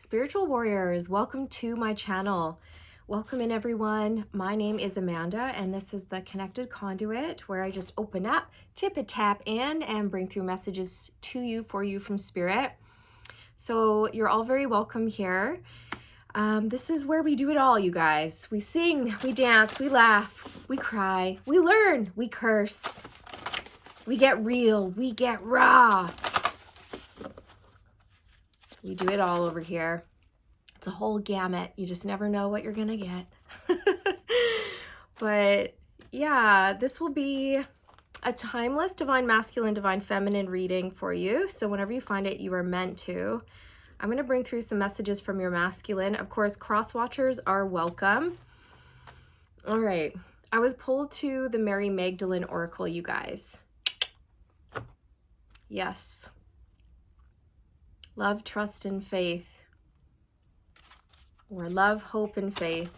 Spiritual warriors, welcome to my channel. Welcome in, everyone. My name is Amanda, and this is the Connected Conduit, where I just open up, tip a tap in, and bring through messages to you, for you from Spirit. So you're all very welcome here. This is where we do it all, you guys. We sing, we dance, we laugh, we cry, we learn, we curse, we get real, we get raw. We do it all over here. It's a whole gamut. You just never know what you're gonna get. But yeah, this will be a timeless divine masculine, divine feminine reading for you. So whenever you find it, you are meant to. I'm gonna bring through some messages from your masculine. Of course, cross watchers are welcome. All right, I was pulled to the Mary Magdalene Oracle, you guys. Yes. Love, trust, and faith. Or love, hope, and faith.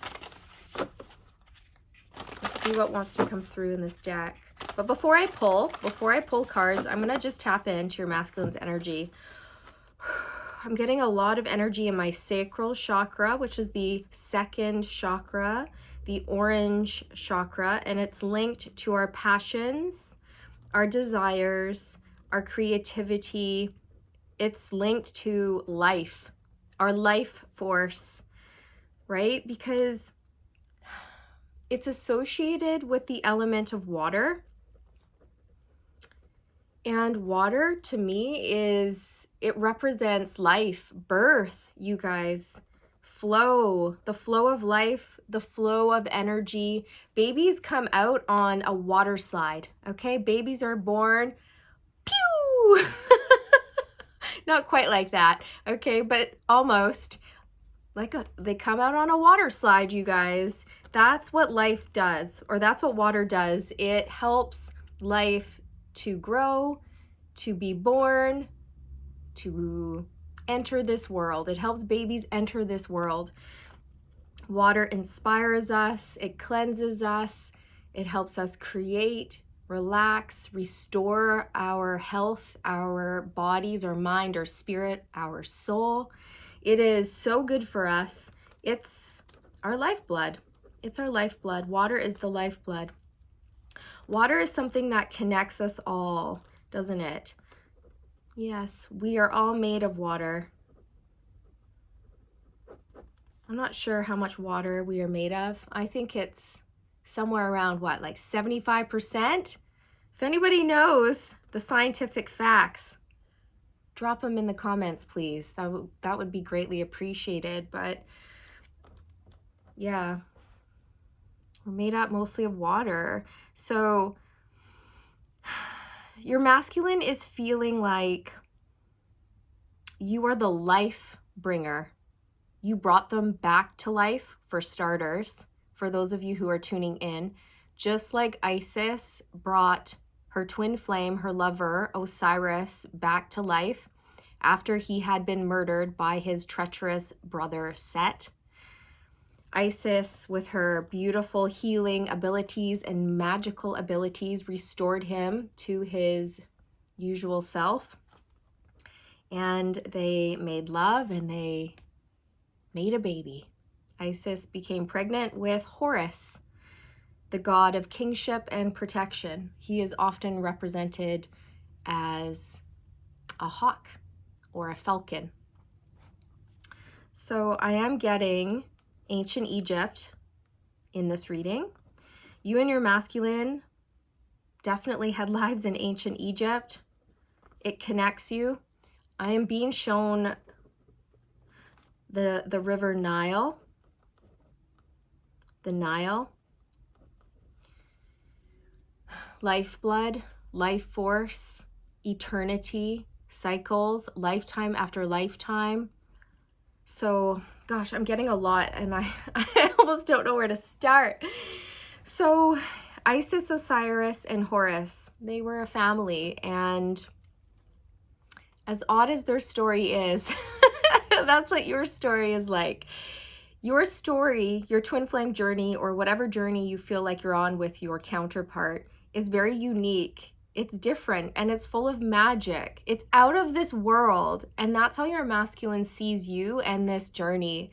Let's see what wants to come through in this deck. But before I pull cards, I'm going to just tap into your masculine's energy. I'm getting a lot of energy in my sacral chakra, which is the second chakra, the orange chakra, and it's linked to our passions, our desires, our creativity. It's linked to life, our life force, right? Because it's associated with the element of water. And water, to me, it represents life, birth, you guys, flow, the flow of life, the flow of energy. Babies come out on a water slide, okay? Babies are born, pew! Not quite like that, okay, but almost. They come out on a water slide, you guys. That's what life does, or that's what water does. It helps life to grow, to be born, to enter this world. It helps babies enter this world. Water inspires us, it cleanses us, it helps us create, relax, restore our health, our bodies, our mind, our spirit, our soul. It is so good for us. It's our lifeblood. It's our lifeblood. Water is the lifeblood. Water is something that connects us all, doesn't it? Yes, we are all made of water. I'm not sure how much water we are made of. I think it's somewhere around what, like 75%? If anybody knows the scientific facts, drop them in the comments, please. That would be greatly appreciated. But yeah, we're made up mostly of water. So your masculine is feeling like you are the life bringer. You brought them back to life, for starters, for those of you who are tuning in. Just like Isis brought her twin flame, her lover, Osiris, back to life after he had been murdered by his treacherous brother, Set. Isis, with her beautiful healing abilities and magical abilities, restored him to his usual self. And they made love and they made a baby. Isis became pregnant with Horus, the god of kingship and protection. He is often represented as a hawk or a falcon. So I am getting ancient Egypt in this reading. You and your masculine definitely had lives in ancient Egypt. It connects you. I am being shown the river Nile. The Nile. Lifeblood, life force, eternity, cycles, lifetime after lifetime. So, gosh, I'm getting a lot and I almost don't know where to start. So, Isis, Osiris, and Horus, they were a family, and as odd as their story is, that's what your story is like. Your story, your twin flame journey, or whatever journey you feel like you're on with your counterpart, is very unique It's different and it's full of magic. It's out of this world. And that's how your masculine sees you and this journey.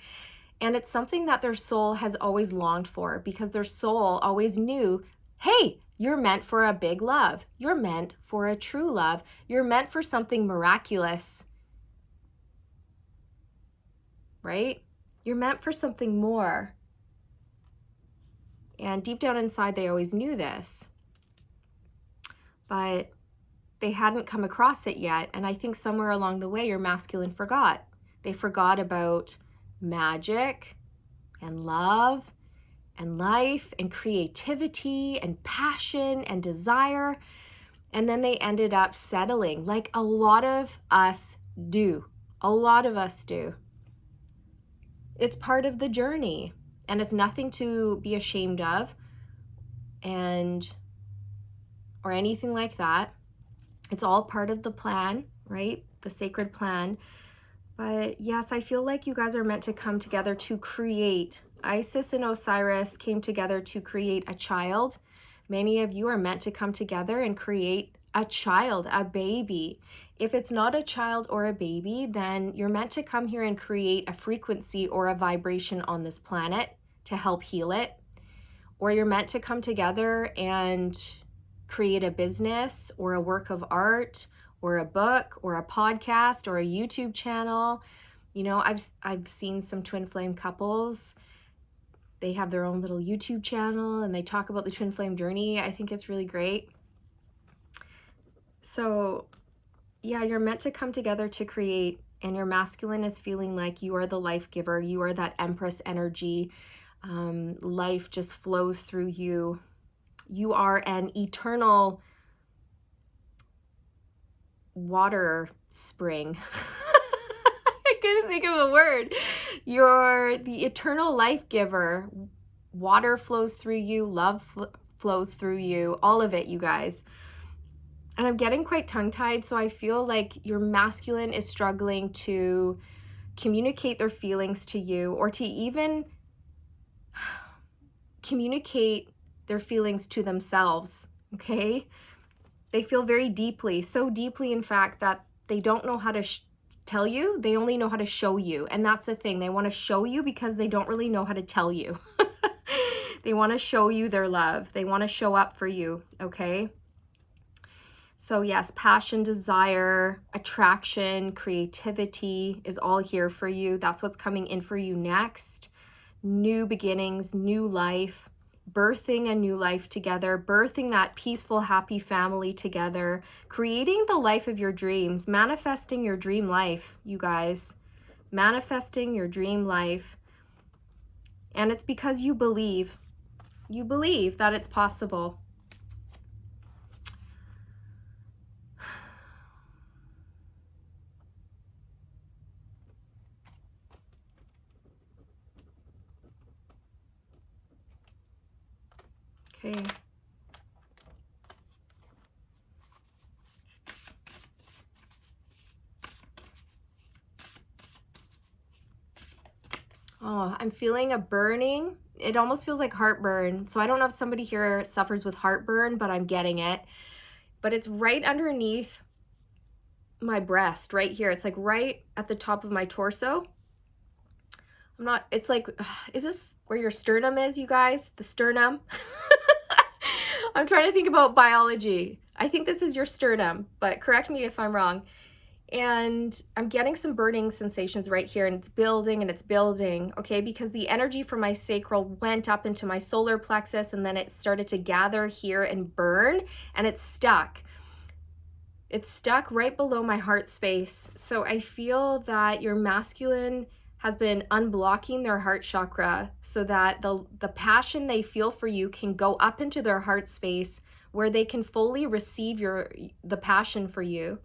And it's something that their soul has always longed for, because their soul always knew, hey, you're meant for a big love. You're meant for a true love. You're meant for something miraculous, right? You're meant for something more. And deep down inside, they always knew this, but they hadn't come across it yet. And I think somewhere along the way, your masculine forgot. They forgot about magic and love and life and creativity and passion and desire. And then they ended up settling, like a lot of us do. A lot of us do. It's part of the journey, and it's nothing to be ashamed of or anything like that. It's all part of the plan, right? The sacred plan. But yes, I feel like you guys are meant to come together to create. Isis and Osiris came together to create a child. Many of you are meant to come together and create a child, a baby. If it's not a child or a baby, then you're meant to come here and create a frequency or a vibration on this planet to help heal it. Or you're meant to come together and create a business or a work of art or a book or a podcast or a YouTube channel. You know, I've seen some twin flame couples. They have their own little YouTube channel and they talk about the twin flame journey. I think it's really great. So yeah, you're meant to come together to create, and your masculine is feeling like you are the life giver. You are that Empress energy. Life just flows through you. You are an eternal water spring. I couldn't think of a word. You're the eternal life giver. Water flows through you. Love flows through you. All of it, you guys. And I'm getting quite tongue-tied, so I feel like your masculine is struggling to communicate their feelings to you, or to even communicate their feelings to themselves, okay? They feel very deeply, so deeply in fact that they don't know how to tell you, they only know how to show you. And that's the thing, they want to show you because they don't really know how to tell you. They want to show you their love. They want to show up for you, okay? So yes, passion, desire, attraction, creativity is all here for you. That's what's coming in for you next. New beginnings, new life, birthing a new life together, birthing that peaceful, happy family together, creating the life of your dreams, manifesting your dream life, you guys. Manifesting your dream life. And it's because you believe. You believe that it's possible. Okay. Oh, I'm feeling a burning. It almost feels like heartburn. So I don't know if somebody here suffers with heartburn, but I'm getting it. But it's right underneath my breast, right here. It's like right at the top of my torso. It's like, is this where your sternum is, you guys? The sternum? I'm trying to think about biology. I think this is your sternum, but correct me if I'm wrong. And I'm getting some burning sensations right here, and it's building, okay? Because the energy from my sacral went up into my solar plexus, and then it started to gather here and burn, and it's stuck. It's stuck right below my heart space. So I feel that your masculine has been unblocking their heart chakra so that the passion they feel for you can go up into their heart space, where they can fully receive the passion for you,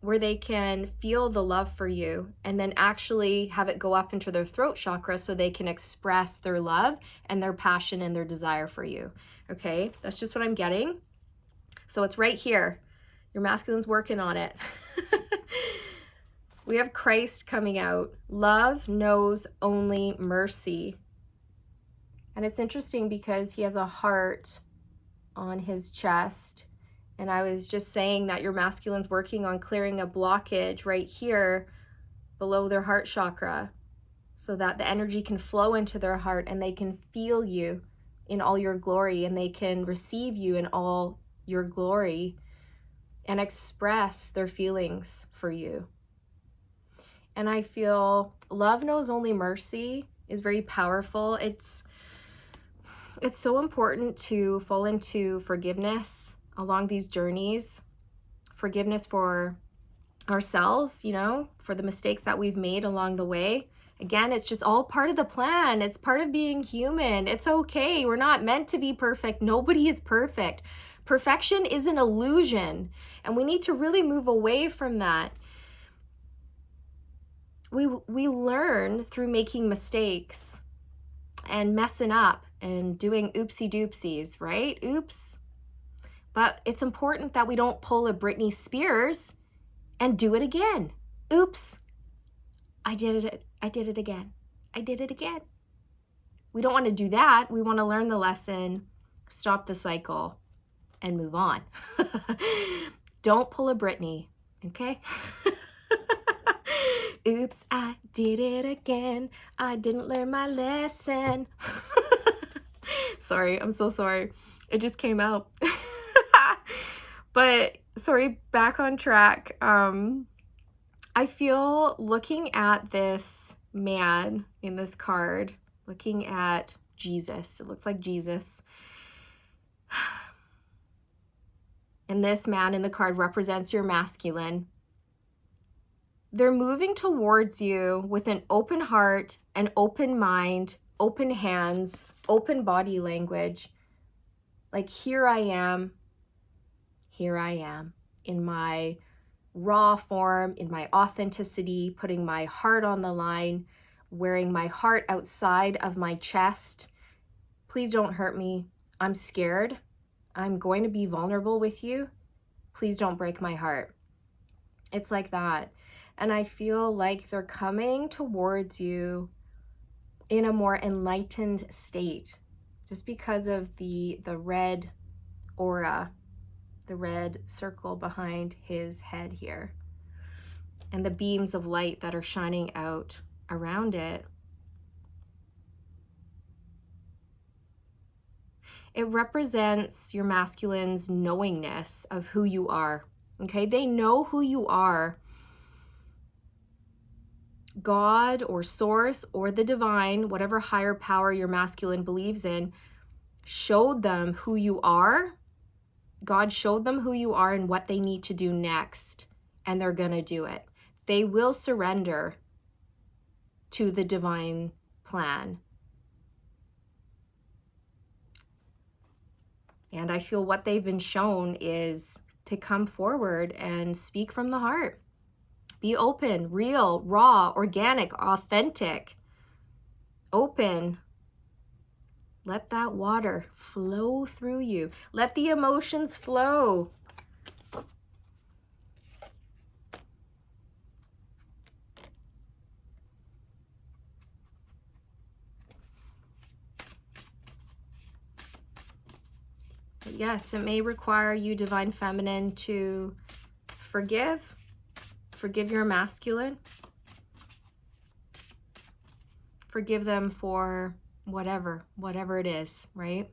where they can feel the love for you, and then actually have it go up into their throat chakra so they can express their love and their passion and their desire for you. Okay, that's just what I'm getting. So it's right here. Your masculine's working on it. We have Christ coming out. Love knows only mercy. And it's interesting because he has a heart on his chest, And I was just saying that your masculine's working on clearing a blockage right here below their heart chakra so that the energy can flow into their heart and they can feel you in all your glory and they can receive you in all your glory and express their feelings for you. And I feel love knows only mercy is very powerful. It's so important to fall into forgiveness along these journeys. Forgiveness for ourselves, you know, for the mistakes that we've made along the way. Again, it's just all part of the plan. It's part of being human. It's okay. We're not meant to be perfect. Nobody is perfect. Perfection is an illusion, and we need to really move away from that. We learn through making mistakes and messing up and doing oopsie doopsies, right? Oops. But it's important that we don't pull a Britney Spears and do it again. Oops. I did it again. I did it again. We don't want to do that. We want to learn the lesson, stop the cycle, and move on. Don't pull a Britney, okay? Oops, I did it again. I didn't learn my lesson. Sorry, I'm so sorry. It just came out. But sorry, back on track. I feel looking at this man in this card, looking at Jesus. It looks like Jesus. And this man in the card represents your masculine. They're moving towards you with an open heart, an open mind, open hands, open body language. Like, here I am in my raw form, in my authenticity, putting my heart on the line, wearing my heart outside of my chest. Please don't hurt me. I'm scared. I'm going to be vulnerable with you. Please don't break my heart. It's like that. And I feel like they're coming towards you in a more enlightened state, just because of the red aura, the red circle behind his head here, and the beams of light that are shining out around it. It represents your masculine's knowingness of who you are, okay? They know who you are. God or source or the divine, whatever higher power your masculine believes in, showed them who you are. God showed them who you are and what they need to do next, and they're going to do it. They will surrender to the divine plan. And I feel what they've been shown is to come forward and speak from the heart. Be open, real, raw, organic, authentic, open. Let that water flow through you. Let the emotions flow. Yes, it may require you, divine feminine, to forgive your masculine. Forgive them for whatever it is, right?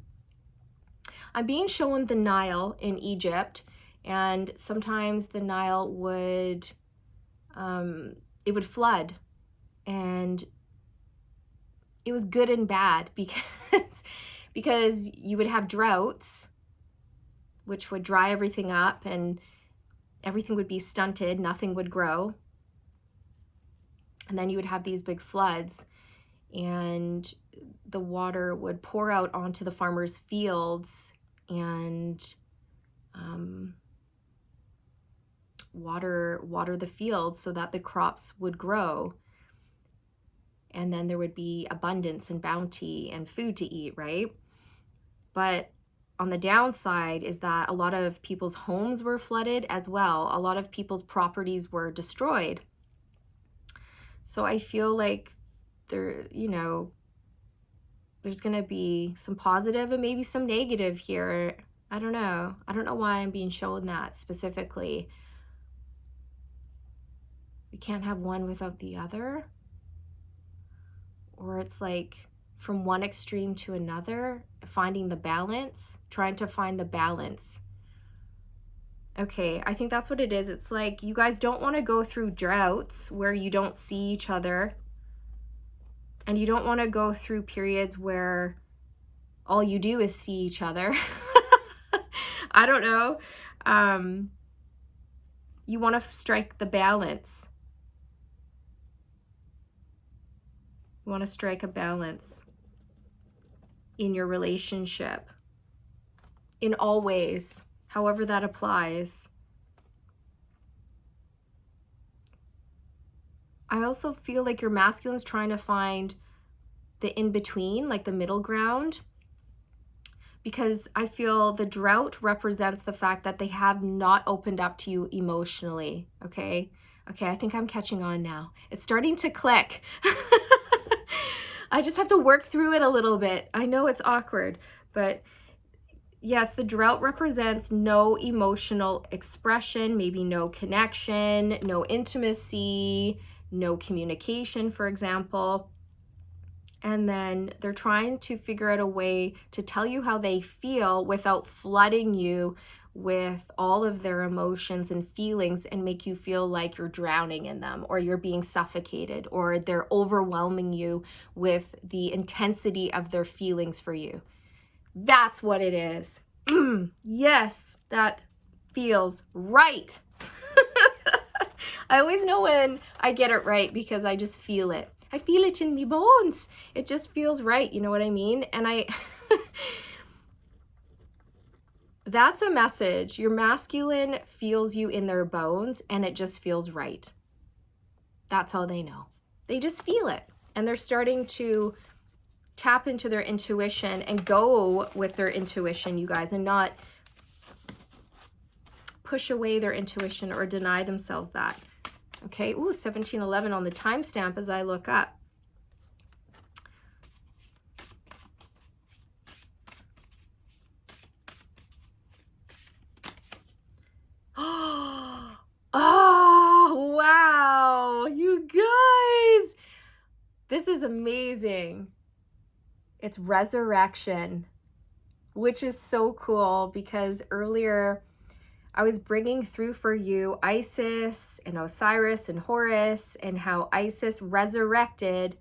I'm being shown the Nile in Egypt, and sometimes the Nile would, it would flood, and it was good and bad because you would have droughts, which would dry everything up and everything would be stunted, nothing would grow. And then you would have these big floods, and the water would pour out onto the farmers' fields and water the fields so that the crops would grow. And then there would be abundance and bounty and food to eat, right? But on the downside is that a lot of people's homes were flooded as well. A lot of people's properties were destroyed. So I feel like there's going to be some positive and maybe some negative here. I don't know. I don't know why I'm being shown that specifically. We can't have one without the other. Or it's like from one extreme to another, finding the balance, trying to find the balance. Okay, I think that's what it is. It's like you guys don't want to go through droughts where you don't see each other. And you don't want to go through periods where all you do is see each other. I don't know. You want to strike the balance. You want to strike a balance in your relationship in all ways, however that applies. I also feel like your masculine's trying to find the in-between, like the middle ground, because I feel the drought represents the fact that they have not opened up to you emotionally, okay? Okay, I think I'm catching on now. It's starting to click. I just have to work through it a little bit. I know it's awkward, but yes, the drought represents no emotional expression, maybe no connection, no intimacy, no communication, for example. And then they're trying to figure out a way to tell you how they feel without flooding you with all of their emotions and feelings and make you feel like you're drowning in them, or you're being suffocated, or they're overwhelming you with the intensity of their feelings for you. That's what it is. Yes, that feels right. I always know when I get it right because I just feel it. I feel it in me bones. It just feels right. You know what I mean? And that's a message. Your masculine feels you in their bones and it just feels right. That's how they know. They just feel it. And they're starting to tap into their intuition and go with their intuition, you guys, and not push away their intuition or deny themselves that. Okay, ooh, 1711 on the timestamp as I look up. Oh, wow, you guys, this is amazing. It's resurrection, which is so cool because earlier I was bringing through for you Isis and Osiris and Horus, and how Isis resurrected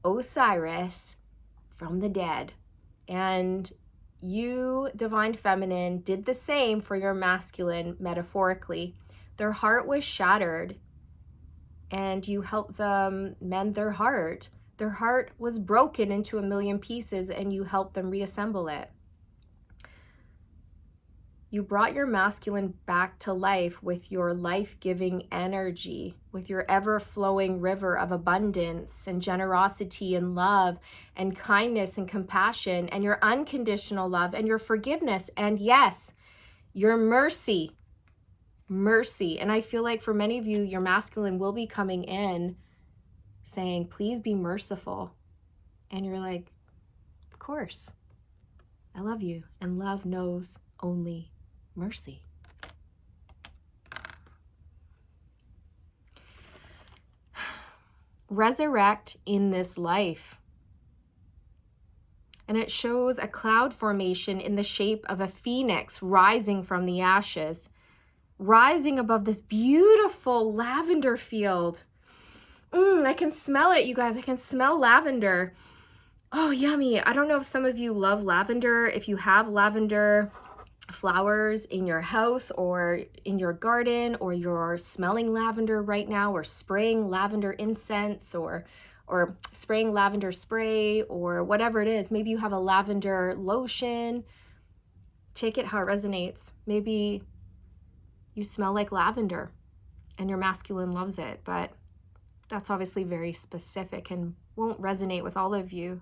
Osiris from the dead. And you, Divine Feminine, did the same for your masculine, metaphorically. Their heart was shattered, and you helped them mend their heart. Their heart was broken into a million pieces, and you helped them reassemble it. You brought your masculine back to life with your life-giving energy, with your ever-flowing river of abundance and generosity and love and kindness and compassion and your unconditional love and your forgiveness and, yes, your mercy. Mercy. And I feel like for many of you, your masculine will be coming in saying, please be merciful. And you're like, of course. I love you. And love knows only mercy. Resurrect in this life. And it shows a cloud formation in the shape of a phoenix rising from the ashes, rising above this beautiful lavender field. I can smell it, you guys. I can smell lavender. Oh, yummy. I don't know if some of you love lavender. If you have lavender flowers in your house or in your garden, or you're smelling lavender right now, or spraying lavender incense, or spraying lavender spray, or whatever it is. Maybe you have a lavender lotion. Take it how it resonates. Maybe you smell like lavender and your masculine loves it, but that's obviously very specific and won't resonate with all of you.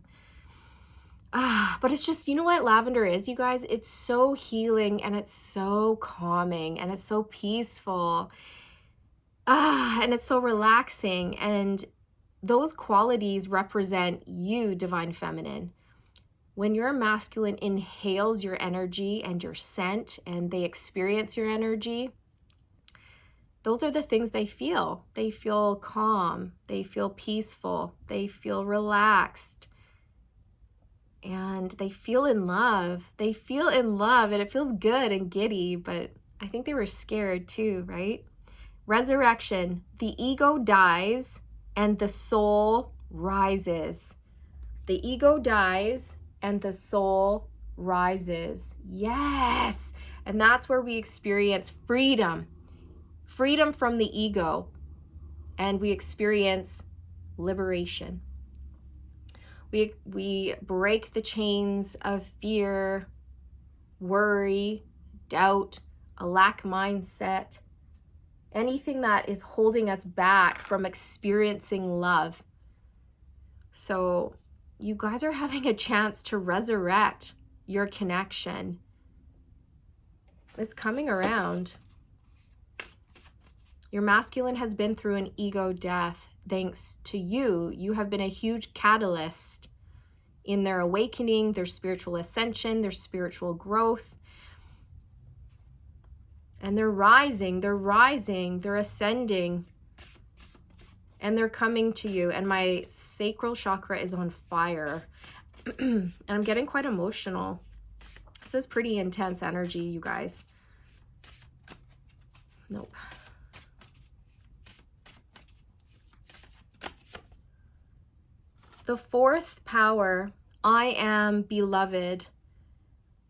But it's just, you know what lavender is, you guys? It's so healing and it's so calming and it's so peaceful. And it's so relaxing. And those qualities represent you, Divine Feminine. When your masculine inhales your energy and your scent and they experience your energy, those are the things they feel. They feel calm, they feel peaceful, they feel relaxed, and they feel in love. They feel in love and it feels good and giddy, but I think they were scared too, right? Resurrection, the ego dies and the soul rises. The ego dies and the soul rises. Yes. And that's where we experience freedom. Freedom from the ego. And we experience liberation. We break the chains of fear, worry, doubt, a lack mindset, anything that is holding us back from experiencing love. So you guys are having a chance to resurrect your connection. It's coming around. Your masculine has been through an ego death. Thanks to you, you have been a huge catalyst in their awakening, their spiritual ascension, their spiritual growth. And they're rising, they're ascending, and they're coming to you. And my sacral chakra is on fire. And I'm getting quite emotional. This is pretty intense energy, you guys. Nope. The fourth power, I am beloved.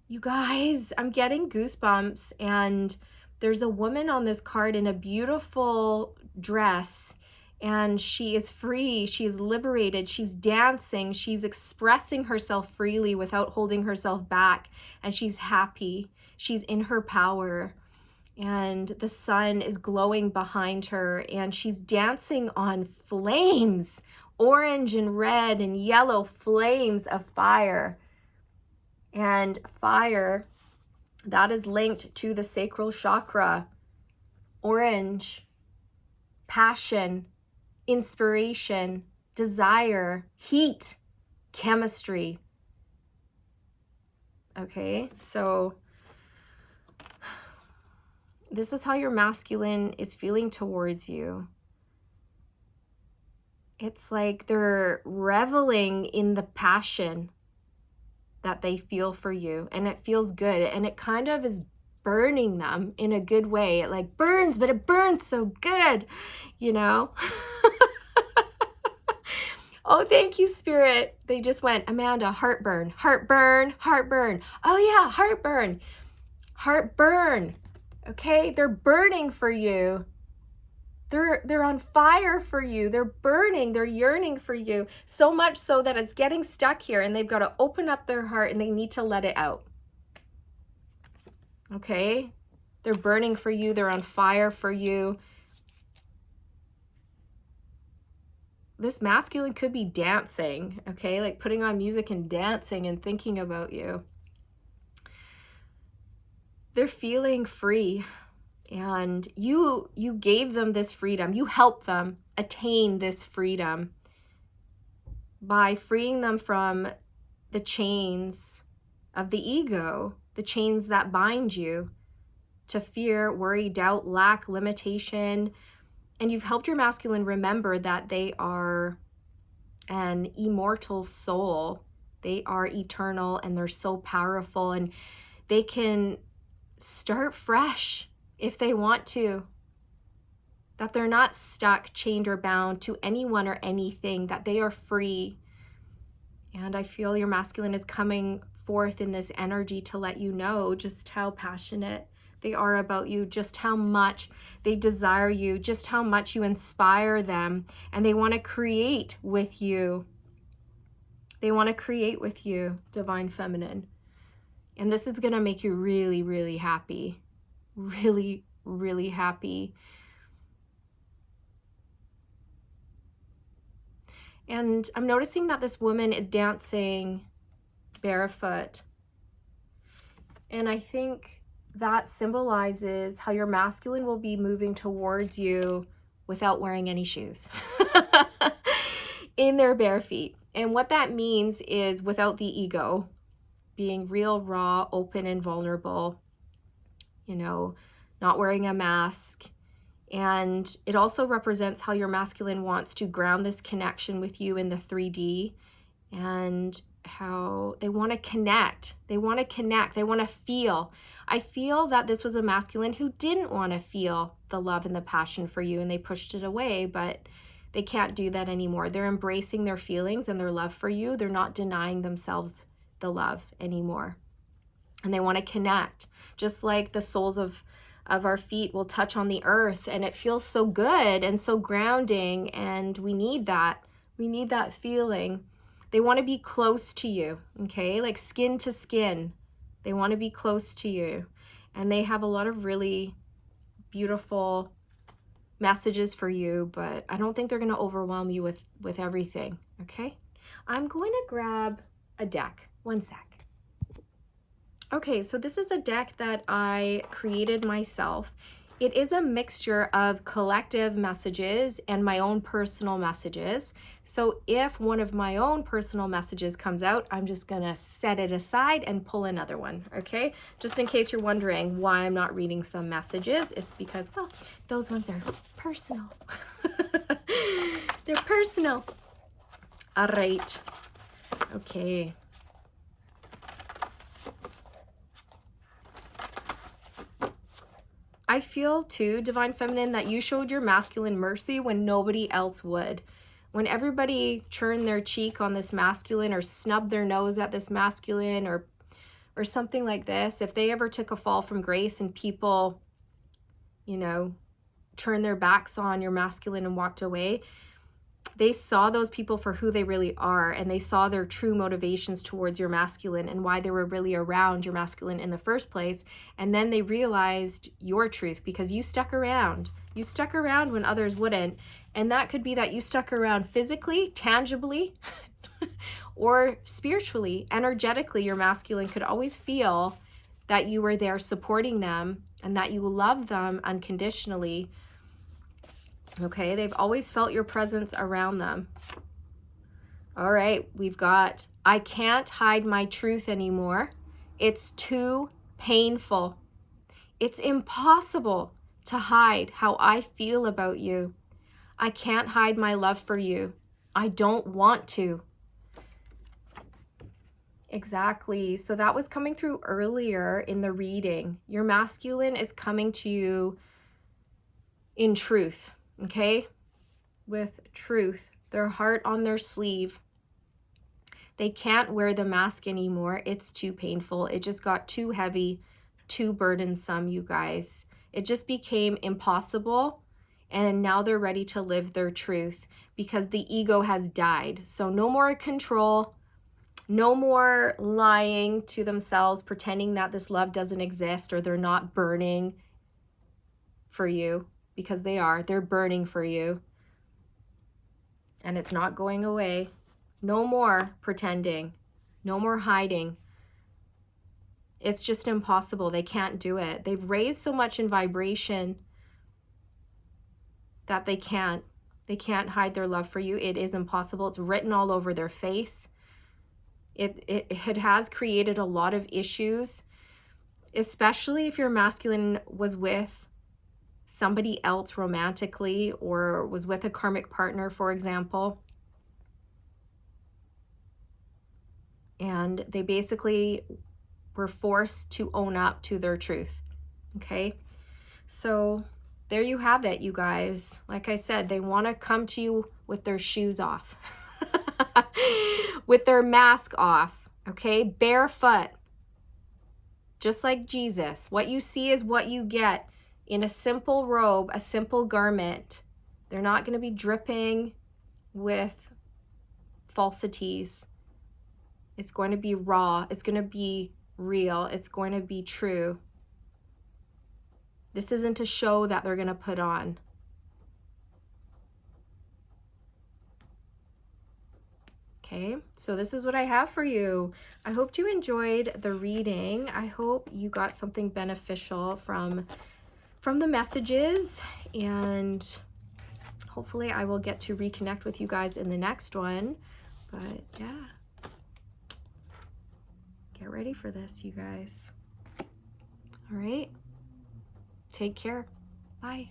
You guys, I'm getting goosebumps, and there's a woman on this card in a beautiful dress, and she is free, she is liberated, she's dancing, she's expressing herself freely without holding herself back, and she's happy, she's in her power, and the sun is glowing behind her, and she's dancing on flames, orange and red and yellow flames of fire. And fire, that is linked to the sacral chakra. Orange, passion, inspiration, desire, heat, chemistry. Okay, so this is how your masculine is feeling towards you. It's like they're reveling in the passion that they feel for you, and it feels good, and it kind of is burning them in a good way. It like burns, but it burns so good, you know? Oh, thank you, Spirit. They just went, Amanda, heartburn, heartburn, heartburn. Oh yeah, heartburn, heartburn. Okay, they're burning for you. They're on fire for you. They're burning, they're yearning for you. So much so that it's getting stuck here, and they've got to open up their heart and they need to let it out. Okay? They're burning for you. They're on fire for you. This masculine could be dancing, okay? Like putting on music and dancing and thinking about you. They're feeling free. And you gave them this freedom. You helped them attain this freedom by freeing them from the chains of the ego, the chains that bind you to fear, worry, doubt, lack, limitation. And you've helped your masculine remember that they are an immortal soul. They are eternal, and they're so powerful, and they can start fresh if they want to, that they're not stuck, chained, or bound to anyone or anything, that they are free. And I feel your masculine is coming forth in this energy to let you know just how passionate they are about you, just how much they desire you, just how much you inspire them, and they want to create with you. They want to create with you, Divine Feminine. And this is going to make you really, really happy. Really, really happy. And I'm noticing that this woman is dancing barefoot. And I think that symbolizes how your masculine will be moving towards you without wearing any shoes in their bare feet. And what that means is without the ego. being real, raw, open, and vulnerable, you know, not wearing a mask. And it also represents how your masculine wants to ground this connection with you in the 3D, and how they want to connect. They want to connect. They want to feel. I feel that this was a masculine who didn't want to feel the love and the passion for you, and they pushed it away, but they can't do that anymore. They're embracing their feelings and their love for you. They're not denying themselves the love anymore. And they want to connect, just like the soles of our feet will touch on the earth, and it feels so good and so grounding, and we need that. We need that feeling. They want to be close to you, okay? Like skin to skin. They want to be close to you. And they have a lot of really beautiful messages for you, but I don't think they're going to overwhelm you with everything, okay? I'm going to grab a deck. One sec. Okay, so this is a deck that I created myself. It is a mixture of collective messages and my own personal messages. So if one of my own personal messages comes out, I'm just gonna set it aside and pull another one, okay? Just in case you're wondering why I'm not reading some messages, it's because, well, those ones are personal. They're personal. All right, okay. I feel too, Divine Feminine, that you showed your masculine mercy when nobody else would. When everybody turned their cheek on this masculine or snubbed their nose at this masculine or something like this, if they ever took a fall from grace and people, you know, turned their backs on your masculine and walked away, they saw those people for who they really are, and they saw their true motivations towards your masculine and why they were really around your masculine in the first place. And then they realized your truth because you stuck around. You stuck around when others wouldn't. And that could be that you stuck around physically, tangibly, or spiritually, energetically. Your masculine could always feel that you were there supporting them and that you loved them unconditionally. Okay, they've always felt your presence around them. All right, we've got, I can't hide my truth anymore. It's too painful. It's impossible to hide how I feel about you. I can't hide my love for you. I don't want to. Exactly. So that was coming through earlier in the reading. Your masculine is coming to you in truth. Okay, with truth, their heart on their sleeve. They can't wear the mask anymore. It's too painful. It just got too heavy, too burdensome, you guys. It just became impossible, and now they're ready to live their truth because the ego has died. So no more control, no more lying to themselves, pretending that this love doesn't exist or they're not burning for you. Because they are. They're burning for you. And it's not going away. No more pretending. No more hiding. It's just impossible. They can't do it. They've raised so much in vibration that they can't. They can't hide their love for you. It is impossible. It's written all over their face. It has created a lot of issues, especially if your masculine was with somebody else romantically or was with a karmic partner, for example. And they basically were forced to own up to their truth. Okay, so there you have it, you guys. Like I said, they want to come to you with their shoes off, with their mask off, okay, barefoot, just like Jesus. What you see is what you get. In a simple robe, a simple garment. They're not going to be dripping with falsities. It's going to be raw. It's going to be real. It's going to be true. This isn't a show that they're going to put on. Okay, so this is what I have for you. I hope you enjoyed the reading. I hope you got something beneficial from the messages, and hopefully I will get to reconnect with you guys in the next one. But yeah, Get ready for this, you guys. All right. Take care. Bye.